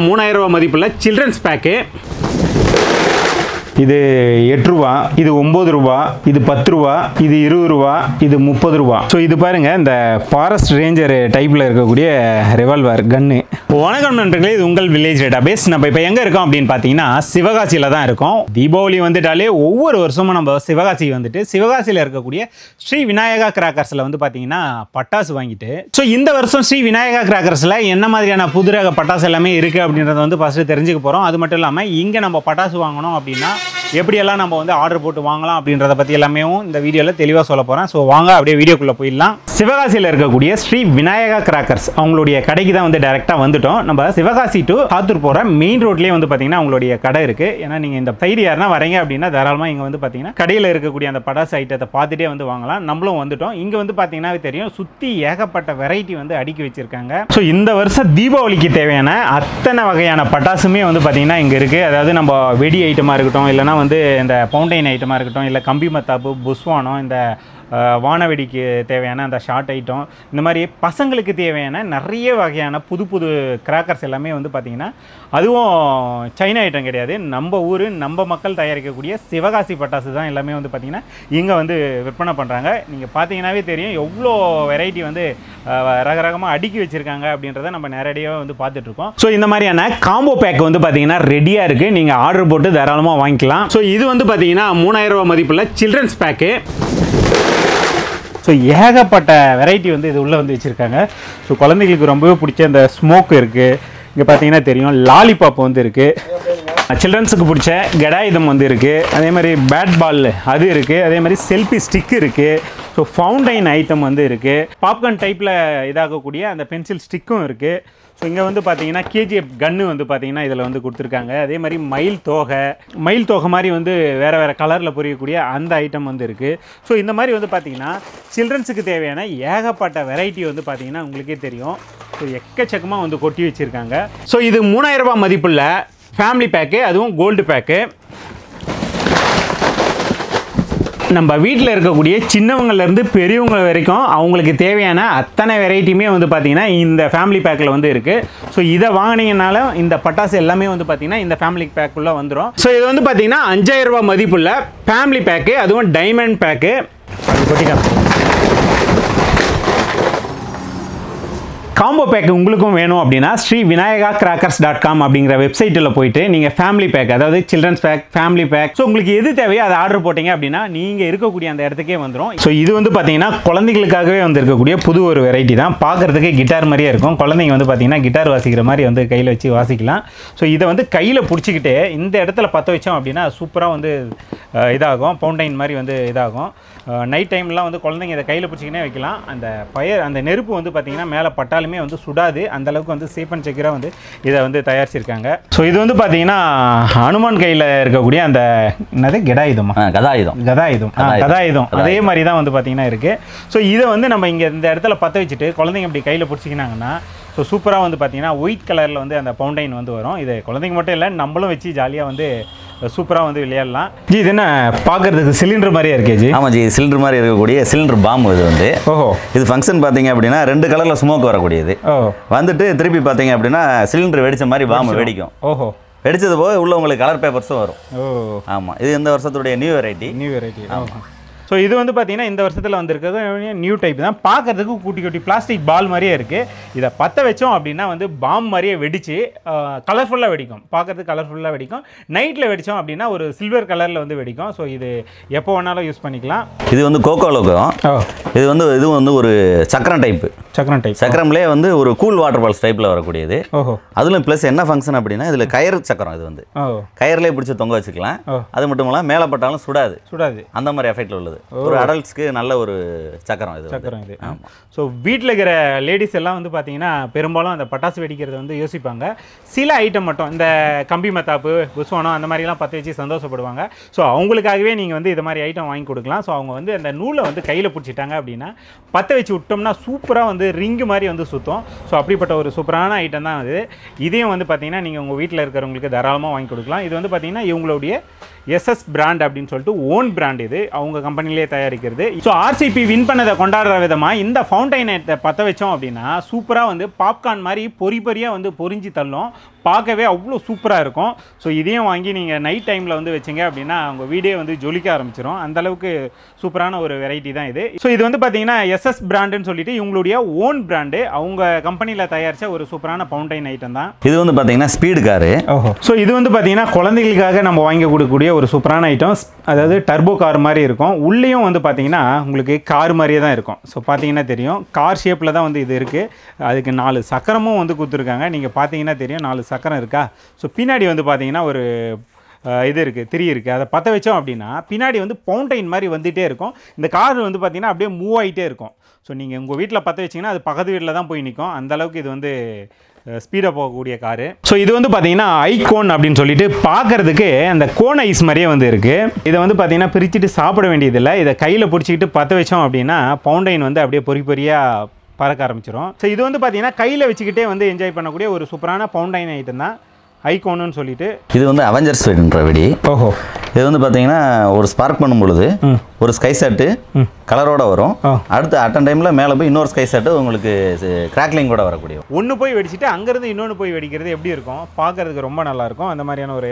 3000 ரூபாய் மதிப்புள்ள children's bag. இது 8 ரூபா, இது 9 ரூபா, இது 10 ரூபா, இது 20 ரூபா, இது 30 ரூபா. ஸோ இது பாருங்க, இந்த ஃபாரஸ்ட் ரேஞ்சர் டைப்பில் இருக்கக்கூடிய ரிவால்வர் கன்னு. வணக்கம் நண்பர்களே, இது உங்கள் வில்லேஜ் டேட்டாபேஸ். நம்ம இப்போ எங்கே இருக்கோம் அப்படின்னு பார்த்தீங்கன்னா சிவகாசியில் தான் இருக்கோம். தீபாவளி வந்துட்டாலே ஒவ்வொரு வருஷமும் நம்ம சிவகாசி வந்துட்டு சிவகாசியில் இருக்கக்கூடிய ஸ்ரீ விநாயகா கிராக்கர்ஸில் வந்து பார்த்தீங்கன்னா பட்டாசு வாங்கிட்டு, ஸோ இந்த வருஷம் ஸ்ரீ விநாயகா கிராக்கர்ஸில் என்ன மாதிரியான புது ரக பட்டாசு எல்லாமே இருக்குது அப்படின்றத வந்து ஃபஸ்ட்டு தெரிஞ்சுக்க போகிறோம். அது மட்டும் இல்லாமல் இங்கே நம்ம பட்டாசு வாங்கணும் அப்படின்னா எப்படியெல்லாம் நம்ம வந்து ஆர்டர் போட்டு வாங்கலாம் அப்படின்றத பற்றி எல்லாமே இந்த வீடியோவில் தெளிவாக சொல்ல போகிறேன். ஸோ வாங்க அப்படியே வீடியோக்குள்ளே போயிடலாம். சிவகாசியில் இருக்கக்கூடிய ஸ்ரீ விநாயகா கிராக்கர்ஸ் அவங்களுடைய கடைக்கு தான் வந்து டைரெக்டாக வந்துட்டோம். நம்ம சிவகாசி டு ஆத்தூர் போகிற மெயின் ரோட்லேயே வந்து பார்த்தீங்கன்னா அவங்களுடைய கடை இருக்குது. ஏன்னா நீங்கள் இந்த சைடு யாருன்னா வரீங்க அப்படின்னா தாராளமாக இங்கே வந்து பார்த்தீங்கன்னா கடையில் இருக்கக்கூடிய அந்த பட்டாசு ஐட்டத்தை பார்த்துட்டே வந்து வாங்கலாம். நம்மளும் வந்துட்டோம். இங்கே வந்து பார்த்தீங்கன்னா தெரியும், சுற்றி ஏகப்பட்ட வெரைட்டி வந்து அடுக்கி வச்சுருக்காங்க. ஸோ இந்த வருஷம் தீபாவளிக்கு தேவையான அத்தனை வகையான பட்டாசுமே வந்து பார்த்தீங்கன்னா இங்கே இருக்குது. அதாவது நம்ம வெடி ஐட்டமாக இருக்கட்டும், இல்லைனா வந்து இந்த பவுண்டைன் ஐட்டமாக இருக்கட்டும், இல்லை கம்பி மத்தாப்பு, புஸ்வானம், இந்த வானவெடிக்கு தேவையான அந்த ஷார்ட் ஐட்டம், இந்த மாதிரி பசங்களுக்கு தேவையான நிறைய வகையான புது புது கிராக்கர்ஸ் எல்லாமே வந்து பார்த்திங்கன்னா, அதுவும் சைனா ஐட்டம் கிடையாது, நம்ம ஊர் நம்ம மக்கள் தயாரிக்கக்கூடிய சிவகாசி பட்டாசு தான் எல்லாமே வந்து பார்த்திங்கன்னா இங்கே வந்து விற்பனை பண்ணுறாங்க. நீங்கள் பார்த்தீங்கன்னாவே தெரியும் எவ்வளோ வெரைட்டி வந்து ரகரகமாக அடுக்கி வச்சுருக்காங்க அப்படின்றத நம்ம நேரடியாக வந்து பார்த்துட்ருக்கோம். ஸோ இந்த மாதிரியான காம்போ பேக் வந்து பார்த்திங்கன்னா ரெடியாக இருக்குது. நீங்கள் ஆர்டர் போட்டு தாராளமாக வாங்கிக்கலாம். ஸோ இது வந்து பார்த்திங்கன்னா 3000 ரூபாய் மதிப்புள்ள சில்ட்ரன்ஸ் பேக்கு. ஸோ ஏகப்பட்ட வெரைட்டி வந்து இது உள்ளே வந்து வச்சுருக்காங்க. ஸோ குழந்தைங்களுக்கு ரொம்பவே பிடிச்ச இந்த ஸ்மோக் இருக்குது. இங்கே பார்த்தீங்கன்னா தெரியும் லாலிபாப் வந்து இருக்குது. சில்ட்ரன்ஸுக்கு பிடிச்ச கடாயுதம் வந்து இருக்குது. அதே மாதிரி பேட் பால் அது இருக்குது. அதே மாதிரி செல்ஃபி ஸ்டிக் இருக்குது. ஸோ ஃபவுண்டைன் ஐட்டம் வந்து இருக்குது. பாப்கார்ன் டைப்பில் இதாகக்கூடிய அந்த பென்சில் ஸ்டிக்கும் இருக்குது. ஸோ இங்கே வந்து பார்த்தீங்கன்னா கேஜிஎஃப் கன்று வந்து பார்த்தீங்கன்னா இதில் வந்து கொடுத்துருக்காங்க. அதே மாதிரி மயில் தோகை மாதிரி வந்து வேறு கலரில் புரியக்கூடிய அந்த ஐட்டம் வந்து இருக்குது. ஸோ இந்த மாதிரி வந்து பார்த்தீங்கன்னா சில்ட்ரன்ஸுக்கு தேவையான ஏகப்பட்ட வெரைட்டி வந்து பார்த்தீங்கன்னா உங்களுக்கே தெரியும். ஸோ எக்கச்சக்கமாக வந்து கொட்டி வச்சுருக்காங்க. ஸோ இது 3000 ரூபாய் மதிப்புள்ள ஃபேமிலி பேக்கு, அதுவும் கோல்டு பேக்கு. நம்ம வீட்டில் இருக்கக்கூடிய சின்னவங்கலேருந்து பெரியவங்க வரைக்கும் அவங்களுக்கு தேவையான அத்தனை வெரைட்டியுமே வந்து பார்த்திங்கன்னா இந்த ஃபேமிலி பேக்கில் வந்து இருக்குது. ஸோ இதை வாங்கினீங்கனால இந்த பட்டாசு எல்லாமே வந்து பார்த்திங்கன்னா இந்த ஃபேமிலி பேக்குள்ளே வந்துடும். ஸோ இது வந்து பார்த்திங்கன்னா 5000 ரூபாய் மதிப்புள்ள ஃபேமிலி பேக்கு, அதுவும் டைமண்ட் பேக்கு. காம்போ பேக் உங்களுக்கும் வேணும் அப்படின்னா ஸ்ரீ விநாயகா கிராக்கர்ஸ்.com அப்படிங்கிற வெப்சைட்டில் போயிட்டு நீங்கள் ஃபேமிலி பேக், அதாவது childrens pack, family pack, so உங்களுக்கு எது தேவையோ அதை ஆர்டர் போட்டிங்க அப்படின்னா நீங்கள் இருக்கக்கூடிய அந்த இடத்துக்கே வந்துடும். ஸோ இது வந்து பார்த்தீங்கன்னா குழந்தைகளுக்காகவே வந்து இருக்கக்கூடிய புது ஒரு வெரைட்டி தான். பார்க்குறதுக்கு கிட்டார் மாதிரியே இருக்கும். குழந்தைங்க வந்து பார்த்தீங்கன்னா கிட்டார் வாசிக்கிற மாதிரி வந்து கையில் வச்சு வாசிக்கலாம். ஸோ இதை வந்து கையில் பிடிச்சிக்கிட்டு இந்த இடத்துல பற்ற வச்சோம் அப்படின்னா சூப்பராக வந்து இதாகும், பவுண்டைன் மாதிரி வந்து இதாகும். நைட் டைம்லாம் வந்து குழந்தைங்க இதை கையில் பிடிச்சிக்கினே வைக்கலாம். அந்த நெருப்பு வந்து பார்த்திங்கன்னா மேலே பட்டாலுமே வந்து சுடாது. அந்தளவுக்கு வந்து சேஃப் அண்ட் செக்யூராக வந்து இதை வந்து தயாரிச்சிருக்காங்க. ஸோ இது வந்து பார்த்திங்கன்னா ஹனுமான் கையில் இருக்கக்கூடிய அந்த என்னது கதாயுதம் அதே மாதிரி தான் வந்து பார்த்திங்கன்னா இருக்குது. ஸோ இதை வந்து நம்ம இங்கே இந்த இடத்துல பற்ற வச்சுட்டு குழந்தைங்க இப்படி கையில் பிடிச்சிக்கினாங்கன்னா ஸோ சூப்பராக வந்து பார்த்திங்கன்னா ஒயிட் கலரில் வந்து அந்த பவுண்டைன் வந்து வரும். இது குழந்தைங்க மட்டும் இல்லை, நம்மளும் வச்சு ஜாலியாக வந்து சூப்பராக வந்து விளையாடலாம். ஜி இது என்ன பார்க்குறதுக்கு சிலிண்டர் மாதிரியே இருக்கே ஜி? ஆமாம் ஜி, சிலிண்டர் மாதிரி இருக்கக்கூடிய சிலிண்டர் பாம் இது வந்து. ஓஹோ. இது ஃபங்க்ஷன் பார்த்தீங்க அப்படின்னா 2 கலரில் ஸ்மோக் வரக்கூடியது. வந்துட்டு திருப்பி பார்த்தீங்க அப்படின்னா சிலிண்டர் வெடிச்ச மாதிரி பாம் வெடிக்கும். ஓஹோ. வெடிச்சது போக உள்ள உங்களுக்கு கலர் பேப்பர்ஸும் வரும். ஓ ஆமாம், இது இந்த வருஷத்துடைய நியூ வெரைட்டி. ஆமாம். ஸோ இது வந்து பார்த்தீங்கன்னா இந்த வருஷத்தில் வந்திருக்கிறது நியூ டைப் தான். பார்க்குறதுக்கு குட்டி பிளாஸ்டிக் பால் மாதிரியே இருக்குது. இதை பற்ற வச்சோம் அப்படின்னா வந்து பாம் மாதிரியே வெடித்து கலர்ஃபுல்லாக வெடிக்கும். பார்க்குறதுக்கு கலர்ஃபுல்லாக வெடிக்கும். நைட்டில் வெடித்தோம் அப்படின்னா ஒரு சில்வர் கலரில் வந்து வெடிக்கும். ஸோ இது எப்போ வேணாலும் யூஸ் பண்ணிக்கலாம். இது வந்து கோகோ லோகம். இது வந்து ஒரு சக்கரம் டைப்பு. சக்கரம்லேயே வந்து ஒரு கூல் வாட்டர் பால்ஸ் டைப்பில் வரக்கூடியது. ஓஹோ. அதில் ப்ளஸ் என்ன ஃபங்க்ஷன் அப்படின்னா இதில் கயிறு சக்கரம். இது வந்து கயிறுலேயே பிடிச்சி தொங்க வச்சுக்கலாம். அது மட்டும் இல்லாமல் மேலே பட்டாலும் சுடாது. அந்த மாதிரி எஃபெக்டில் உள்ளது. ஒரு அடல்ட்ஸ்க்கு நல்ல ஒரு சக்கரம் இது. ஆமாம். ஸோ வீட்டில் இருக்கிற லேடிஸ் எல்லாம் வந்து பார்த்தீங்கன்னா பெரும்பாலும் அந்த பட்டாசு வெடிக்கிறத வந்து யோசிப்பாங்க. சில ஐட்டம் மட்டும் இந்த கம்பி மத்தாப்பு, புஸ்வானம் அந்த மாதிரிலாம் பற்ற வச்சு சந்தோஷப்படுவாங்க. ஸோ அவங்களுக்காகவே நீங்கள் வந்து இது மாதிரி ஐட்டம் வாங்கி கொடுக்கலாம். ஸோ அவங்க வந்து அந்த நூலை வந்து கையில் பிடிச்சிட்டாங்க அப்படின்னா பற்ற வச்சு விட்டோம்னா சூப்பராக வந்து ரிங்கு மாதிரி வந்து சுற்றும். ஸோ அப்படிப்பட்ட ஒரு சூப்பரான ஐட்டம் தான் அது. இதையும் வந்து பார்த்தீங்கன்னா நீங்கள் உங்கள் வீட்டில் இருக்கிறவங்களுக்கு தாராளமாக வாங்கி கொடுக்கலாம். இது வந்து பார்த்தீங்கன்னா இவங்களுடைய எஸ்எஸ் பிராண்ட் அப்படின்னு சொல்லிட்டு ஓன் பிராண்ட். இது அவங்க கம்பெனிலே தயாரிக்கிறது. ஸோ ஆர்சிபி வின் பண்ணதை கொண்டாடுற விதமாக இந்த ஃபவுண்டைனை பற்ற வச்சோம் அப்படின்னா சூப்பராக வந்து பாப்கார்ன் மாதிரி பொரியாக வந்து பொரிஞ்சு தள்ளும். பார்க்கவே அவ்வளோ சூப்பராக இருக்கும். ஸோ இதையும் வாங்கி நீங்கள் நைட் டைமில் வந்து வச்சிங்க அப்படின்னா உங்கள் வீடே வந்து ஜொலிக்க ஆரம்பிச்சிடும். அந்தளவுக்கு சூப்பரான ஒரு வெரைட்டி தான் இது. ஸோ இது வந்து பார்த்தீங்கன்னா எஸ்எஸ் பிராண்டுன்னு சொல்லிட்டு இவங்களுடைய ஓன் பிராண்டு, அவங்க கம்பெனியில் தயாரித்த ஒரு சூப்பரான ஃபவுண்டைன் ஐட்டம் தான் இது. வந்து பார்த்தீங்கன்னா ஸ்பீடு காரு. ஸோ இது வந்து பார்த்தீங்கன்னா குழந்தைகளுக்காக நம்ம வாங்கி கொடுக்கக்கூடிய ஒரு சூப்பரான ஐட்டம். அதாவது டர்போ கார் மாதிரி இருக்கும். உள்ளேயும் வந்து பார்த்தீங்கன்னா உங்களுக்கு கார் மாதிரியே தான் இருக்கும். ஸோ பார்த்தீங்கன்னா தெரியும், கார் ஷேப்பில் தான் வந்து இது இருக்குது. அதுக்கு 4 சக்கரமும் வந்து கொடுத்துருக்காங்க. நீங்கள் பார்த்தீங்கன்னா தெரியும் 4 சக்கரம் இருக்கா. ஸோ பின்னாடி வந்து பார்த்தீங்கன்னா ஒரு இது இருக்குது, திரி இருக்குது. அதை பற்ற வச்சோம் அப்படின்னா பின்னாடி வந்து ஃபவுண்டைன் மாதிரி வந்துகிட்டே இருக்கும். இந்த கார் வந்து பார்த்திங்கன்னா அப்படியே மூவ் ஆகிட்டே இருக்கும். ஸோ நீங்கள் உங்கள் வீட்டில் பற்ற வச்சிங்கன்னா அது பக்கத்து வீட்டில் தான் போய் நிற்கும். அந்தளவுக்கு இது வந்து ஸ்பீடாக போகக்கூடிய காரு. ஸோ இது வந்து பார்த்தீங்கன்னா ஐகோன் அப்படின்னு சொல்லிட்டு பார்க்குறதுக்கு அந்த கோன் ஐஸ் மாதிரியே வந்து இருக்குது. இதை வந்து பார்த்தீங்கன்னா பிரிச்சுட்டு சாப்பிட வேண்டியதில்லை. இதை கையில் பிடிச்சிக்கிட்டு பற்ற வச்சோம் அப்படின்னா ஃபவுண்டைன் வந்து அப்படியே பொறி பொறியாக பறக்க ஆரம்பிச்சிடும். ஸோ இது வந்து பார்த்தீங்கன்னா கையில் வச்சுக்கிட்டே வந்து என்ஜாய் பண்ணக்கூடிய ஒரு சூப்பரான ஃபவுண்டைன் ஐட்டம் தான் ஐகோன்னு சொல்லிட்டு. இது வந்து அவெஞ்சர்ஸ் வெடின்ற வெடி. ஓஹோ. இது வந்து பார்த்தீங்கன்னா ஒரு ஸ்பார்க் பண்ணும் பொழுது ஒரு ஸ்கை ஷாட்டு கலரோட வரும். அடுத்து அட்டன் டைமில் மேலே போய் இன்னொரு ஸ்கை ஷாட்டு உங்களுக்கு கிராக்லிங் கூட வரக்கூடிய. ஒன்று போய் வெடிச்சிட்டு அங்கேருந்து இன்னொன்று போய் வெடிக்கிறது எப்படி இருக்கும், பார்க்கறதுக்கு ரொம்ப நல்லாயிருக்கும். அந்த மாதிரியான ஒரு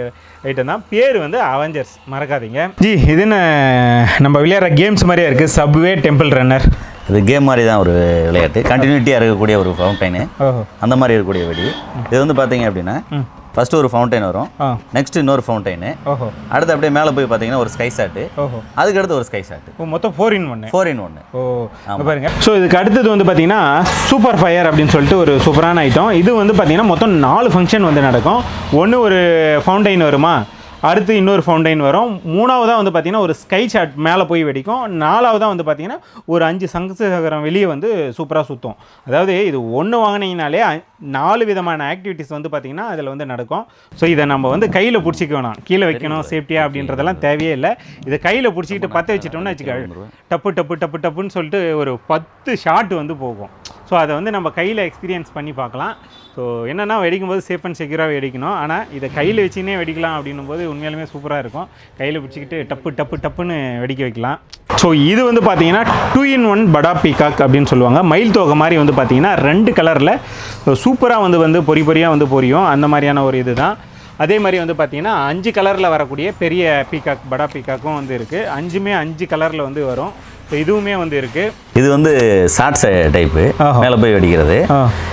ஐட்டம் தான். பேர் வந்து அவெஞ்சர்ஸ், மறக்காதீங்க ஜி. இதுன்னு நம்ம விளையாடுற கேம்ஸ் மாதிரியே இருக்குது. Subway temple runner. இது கேம் மாதிரி தான் ஒரு விளையாட்டு. கண்டினியூட்டியாக இருக்கக்கூடிய ஒரு ஃபவுண்டைனு, அந்த மாதிரி இருக்கக்கூடிய வெடி. இது வந்து பார்த்தீங்க அப்படின்னா ஃபர்ஸ்ட் ஒரு ஃபவுண்டைன் வரும், நெக்ஸ்ட் இன்னொரு ஃபவுண்டைனு, அடுத்து அப்படியே மேலே போய் பார்த்தீங்கன்னா ஒரு ஸ்கை ஷாட்டு, அதுக்கடுத்து ஒரு ஸ்கை ஷாட்டு. மொத்தம் 4-in-1. 4-in-1. பாருங்க. ஸோ இதுக்கு அடுத்தது வந்து பார்த்தீங்கன்னா சூப்பர் ஃபயர் அப்படின்னு சொல்லிட்டு ஒரு சூப்பரான ஐட்டம். இது வந்து பார்த்தீங்கன்னா மொத்தம் 4 ஃபங்க்ஷன் வந்து நடக்கும். ஒன்று ஒரு ஃபவுண்டைன் வருமா, அடுத்து இன்னொரு ஃபவுண்டைன் வரும், மூணாவதாக வந்து பார்த்திங்கன்னா ஒரு ஸ்கை ஷாட் மேலே போய் வெடிக்கும், நாலாவதாக வந்து பார்த்திங்கன்னா ஒரு 5 சங்கு சக்கரம் வெளியே வந்து சூப்பராக சுற்றும். அதாவது இது ஒன்று வாங்கினீங்கனாலே 4 விதமான ஆக்டிவிட்டீஸ் வந்து பார்த்திங்கன்னா அதில் வந்து நடக்கும். ஸோ இதை நம்ம வந்து கையில் பிடிச்சிக்கணும், கீழே வைக்கணும் சேஃப்டியாக அப்படின்றதெல்லாம் தேவையே இல்லை. இதை கையில் பிடிச்சிக்கிட்டு பற்ற வச்சுட்டோம்னா வச்சுக்க டப்பு டப்பு டப்பு டப்புன்னு சொல்லிட்டு ஒரு 10 ஷாட் வந்து போகும். ஸோ அதை வந்து நம்ம கையில் எக்ஸ்பீரியன்ஸ் பண்ணி பார்க்கலாம். ஸோ என்னென்னா வெடிக்கும்போது சேஃப் அண்ட் செக்யூராக வெடிக்கணும். ஆனால் இதை கையில் வச்சுன்னே வெடிக்கலாம் அப்படின்னும் போது உண்மையாலுமே சூப்பராக இருக்கும். கையில் பிடிச்சிக்கிட்டு டப்பு டப்பு டப்புன்னு வெடிக்க வைக்கலாம். ஸோ இது வந்து பார்த்தீங்கன்னா 2-in-1 படா பீகாக் அப்படின்னு சொல்லுவாங்க. மயில் தோகை மாதிரி வந்து பார்த்தீங்கன்னா 2 கலரில் சூப்பராக வந்து பொறி பொறியாக வந்து பொரியும். அந்த மாதிரியான ஒரு இது தான். அதே மாதிரி வந்து பார்த்தீங்கன்னா 5 கலரில் வரக்கூடிய பெரிய பீகாக், படா பீகாக்கும் வந்து இருக்குது. 5மே 5 கலரில் வந்து வரும். இதுவுமே வந்து இருக்கு. இது வந்து ஷார்ட்ஸ் டைப்பு, மேலே போய் வெடிக்கிறது.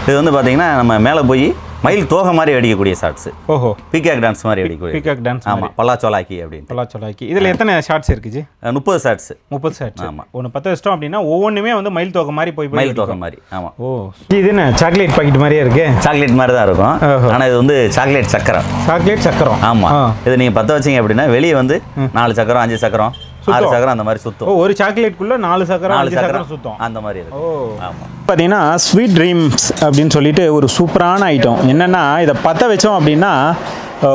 இது வந்து பார்த்தீங்கன்னா நம்ம மேலே போய் மயில் தோகை மாதிரி வெடிக்கக்கூடிய ஷார்ட்ஸ். ஓஹோ. பீகாக் டான்ஸ் மாதிரி வெடிக்கக்கூடிய. Peacock dance. ஆமாம், பல்லாச்சோலாக்கி அப்படின்னு. பல்லாச்சோலாக்கி. இதில் எத்தனை ஷார்ட்ஸ் இருக்குச்சு? 30 ஷார்ட்ஸ். 30 ஷார்ட்ஸ். ஆமாம். ஒன்று 10 வச்சிட்டோம் அப்படின்னா ஒவ்வொன்றுமே வந்து மயில் தோகை மாதிரி போய் மயில் தோகை மாதிரி. ஆமாம். ஓ, இது என்ன சாக்லேட் பாக்கெட் மாதிரியே இருக்கு? சாக்லேட் மாதிரி தான் இருக்கும். ஆனால் இது வந்து சாக்லேட் சக்கரம். சாக்லேட் சக்கரம். ஆமாம். இது நீங்கள் பற்ற வச்சிங்க அப்படின்னா வெளியே வந்து 4 சக்கரம் 5 சக்கரம் 6 சக்கரம் அந்த மாதிரி சுத்தும். ஒரு சாக்லேட்டுக்குள்ள 4 சக்கரம் 5 சக்கரம் சுத்தும். அந்த மாதிரி இருக்கு. ஆமாம். பார்த்தீங்கன்னா ஸ்வீட் ட்ரீம்ஸ் அப்படின்னு சொல்லிட்டு ஒரு சூப்பரான ஐட்டம். என்னென்னா இதை பற்ற வச்சோம் அப்படின்னா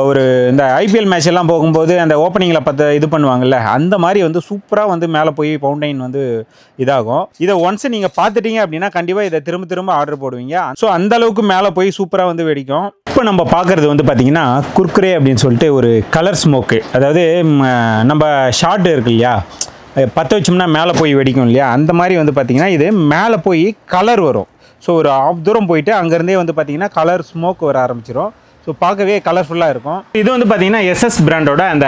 ஒரு இந்த ஐபிஎல் மேட்ச் எல்லாம் போகும்போது அந்த ஓப்பனிங்கில் இது பண்ணுவாங்கல்ல, அந்த மாதிரி வந்து சூப்பராக வந்து மேலே போய் ஃபவுண்டைன் வந்து இதாகும். இதை ஒன்ஸ் நீங்கள் பார்த்துட்டீங்க அப்படின்னா கண்டிப்பாக இதை திரும்ப திரும்ப ஆர்டர் போடுவீங்க. ஸோ அந்த அளவுக்கு மேலே போய் சூப்பராக வந்து வெடிக்கும். இப்போ நம்ம பார்க்குறது வந்து பார்த்திங்கன்னா குர்குரே அப்படின்னு சொல்லிட்டு ஒரு கலர் ஸ்மோக்கு. அதாவது நம்ம ஷார்ட் இருக்கு இல்லையா, பற்ற வச்சோம்னா மேலே போய் வெடிக்கும் இல்லையா, அந்த மாதிரி வந்து பார்த்திங்கன்னா இது மேலே போய் கலர் வரும். ஸோ ஒரு ஆஃப் தூரம் போயிட்டு அங்கேருந்தே வந்து பார்த்திங்கன்னா கலர் ஸ்மோக் வர ஆரம்பிச்சிடும். ஸோ பார்க்கவே கலர்ஃபுல்லாக இருக்கும். இது வந்து பார்த்திங்கன்னா எஸ்எஸ் பிராண்டோட அந்த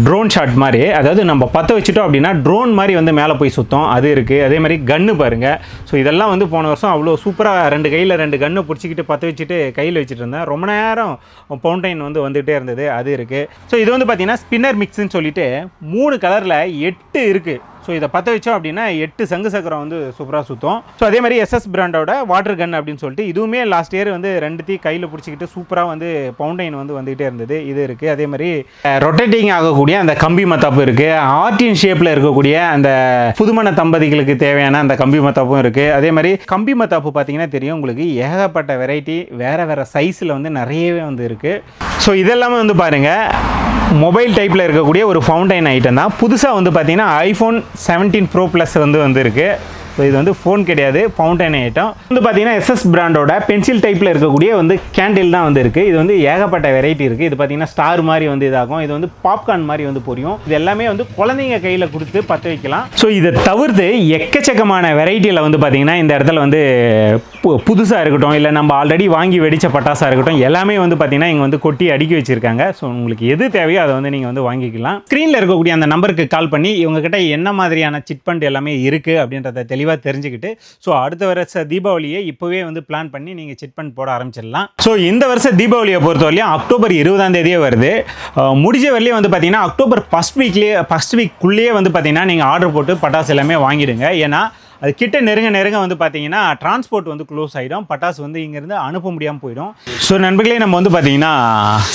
ட்ரோன் ஷாட் மாதிரி, அதாவது நம்ம பற்ற வச்சுட்டோம் அப்படின்னா ட்ரோன் மாதிரி வந்து மேலே போய் சுத்தம், அது இருக்குது. அதே மாதிரி கன்று பாருங்கள். ஸோ இதெல்லாம் வந்து போன வருஷம் அவ்வளோ சூப்பராக 2 கையில் 2 கன்று பிடிச்சிக்கிட்டு பற்ற வச்சுட்டு கையில் வச்சுட்டு இருந்தேன். ரொம்ப நேரம் ஃபவுண்டைன் வந்து வந்துகிட்டே இருந்தது, அது இருக்குது. ஸோ இது வந்து பார்த்திங்கன்னா ஸ்பின்னர் மிக்ஸ்ன்னு சொல்லிட்டு 3 கலரில் 8 இருக்குது. ஸோ இதை பற்ற வச்சோம் அப்படின்னா 8 சங்கு சக்கரம் வந்து சூப்பராக சுற்றும். ஸோ அதே மாதிரி எஸ்எஸ் பிராண்டோட வாட்டர் கன் அப்படின்னு சொல்லிட்டு இதுவுமே லாஸ்ட் இயர் வந்து 2 கையில் பிடிச்சிக்கிட்டு சூப்பராக வந்து ஃபவுண்டைன் வந்து வந்துகிட்டே இருந்தது, இது இருக்குது. அதே மாதிரி ரொட்டேட்டிங் ஆகக்கூடிய அந்த கம்பி மத்தாப்பு இருக்குது. ஆர்டின் ஷேப்பில் இருக்கக்கூடிய அந்த புதுமண தம்பதிகளுக்கு தேவையான அந்த கம்பி மத்தாப்பும் இருக்குது. அதே மாதிரி கம்பி மத்தாப்பு பார்த்தீங்கன்னா தெரியும் உங்களுக்கு, ஏகப்பட்ட வெரைட்டி வேறு வேறு சைஸில் வந்து நிறையவே வந்து இருக்குது. ஸோ இதெல்லாமே வந்து பாருங்கள் மொபைல் டைப்பில் இருக்கக்கூடிய ஒரு ஃபவுண்டைன் ஐட்டம் தான். புதுசாக வந்து பார்த்தீங்கன்னா iPhone 17 Pro Plus வந்து இருக்குது. ஸோ இது வந்து ஃபோன் கிடையாது, ஃபவுண்டன் ஐட்டம். வந்து பார்த்தீங்கன்னா எஸ்எஸ் பிராண்டோட பென்சில் டைப்பில் இருக்கக்கூடிய வந்து கேண்டில் தான் வந்து இருக்குது. இது வந்து ஏகப்பட்ட வெரைட்டி இருக்குது. இது பார்த்தீங்கன்னா ஸ்டார் மாதிரி வந்து இதாகும். இது வந்து பாப்கார்ன் மாதிரி வந்து பொரியும். இது எல்லாமே வந்து குழந்தைங்க கையில் கொடுத்து பற்ற வைக்கலாம். ஸோ இதை தவிர்த்து எக்கச்சக்கமான வெரைட்டியில் வந்து பார்த்தீங்கன்னா இந்த இடத்துல வந்து புதுசாக இருக்கட்டும், இல்லை நம்ம ஆல்ரெடி வாங்கி வெடித்த பட்டாசாக இருக்கட்டும், எல்லாமே வந்து பார்த்தீங்கன்னா இங்கே வந்து கொட்டி அடுக்கி வச்சுருக்காங்க. ஸோ உங்களுக்கு எது தேவையோ அதை வந்து நீங்கள் வந்து வாங்கிக்கலாம். ஸ்க்ரீனில் இருக்கக்கூடிய அந்த நம்பருக்கு கால் பண்ணி இவங்ககிட்ட என்ன மாதிரியான சிட் ஃபண்ட் எல்லாமே இருக்குது அப்படின்றத தெளிவாக தெரிஞ்சுக்கிட்டு ஸோ அடுத்த வருஷ தீபாவளியை இப்போவே வந்து பிளான் பண்ணி நீங்கள் சிட் ஃபண்ட் போட ஆரம்பிச்சிடலாம். ஸோ இந்த வருஷம் தீபாவளியை பொறுத்தவரையும் அக்டோபர் 20ஆம் தேதியே வருது. முடிஞ்ச வரலையே வந்து பார்த்தீங்கன்னா அக்டோபர் ஃபஸ்ட் வீக்குள்ளேயே வந்து பார்த்தீங்கன்னா நீங்கள் ஆர்டர் போட்டு பட்டாசு எல்லாமே வாங்கிடுங்க. ஏன்னா அது கிட்ட நெருங்க வந்து பார்த்தீங்கன்னா டிரான்ஸ்போர்ட் வந்து க்ளோஸ் ஆகிடும், பட்டாசு வந்து இங்கேருந்து அனுப்ப முடியாமல் போயிடும். ஸோ நண்பர்களே, நம்ம வந்து பார்த்தீங்கன்னா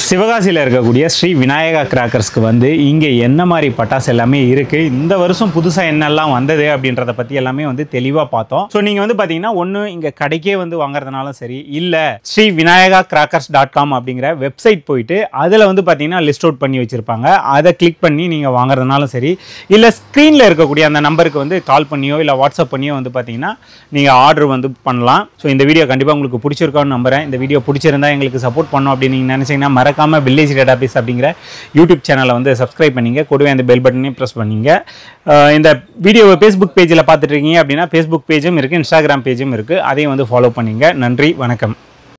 சிவகாசியில் இருக்கக்கூடிய ஸ்ரீ விநாயகா கிராக்கர்ஸ்க்கு வந்து இங்கே என்ன மாதிரி பட்டாசு எல்லாமே இருக்குது, இந்த வருஷம் புதுசாக என்னெல்லாம் வந்தது அப்படின்றத பற்றி எல்லாமே வந்து தெளிவாக பார்த்தோம். ஸோ நீங்கள் வந்து பார்த்தீங்கன்னா ஒன்று இங்கே கடைக்கே வந்து வாங்குறதுனாலும் சரி, இல்லை ஸ்ரீ விநாயகா கிராக்கர்ஸ்.com அப்படிங்கிற வெப்சைட் போயிட்டு அதில் வந்து பார்த்தீங்கன்னா லிஸ்ட் அவுட் பண்ணி வச்சுருப்பாங்க. அதை கிளிக் பண்ணி நீங்கள் வாங்குறதுனாலும் சரி, இல்லை ஸ்க்ரீனில் இருக்கக்கூடிய அந்த நம்பருக்கு வந்து கால் பண்ணியோ இல்லை வாட்ஸ்அப் வந்து பார்த்தீங்கன்னா நீங்கள் ஆர்டர் வந்து பண்ணலாம். ஸோ இந்த வீடியோ கண்டிப்பாக உங்களுக்கு பிடிச்சிருக்கான்னு நம்புறேன். இந்த வீடியோ பிடிச்சிருந்தா எங்களுக்கு சப்போர்ட் பண்ணோம் அப்படின்னு நீங்கள் நினச்சிங்கன்னா மறக்காமல் வில்லேஜ் டேட்டாபேஸ் அப்படிங்கிற யூடியூப் சேனலை வந்து சப்ஸ்கிரைப் பண்ணிங்க, கூடவே அந்த பெல் பட்டனையும் ப்ரெஸ் பண்ணிங்க. இந்த வீடியோவை ஃபேஸ்புக் பேஜில் பார்த்துட்டு இருக்கீங்க அப்படின்னா ஃபேஸ்புக் பேஜும் இருக்குது, இன்ஸ்டாகிராம் பேஜும் இருக்குது, அதையும் வந்து ஃபாலோ பண்ணிங்க. நன்றி, வணக்கம்.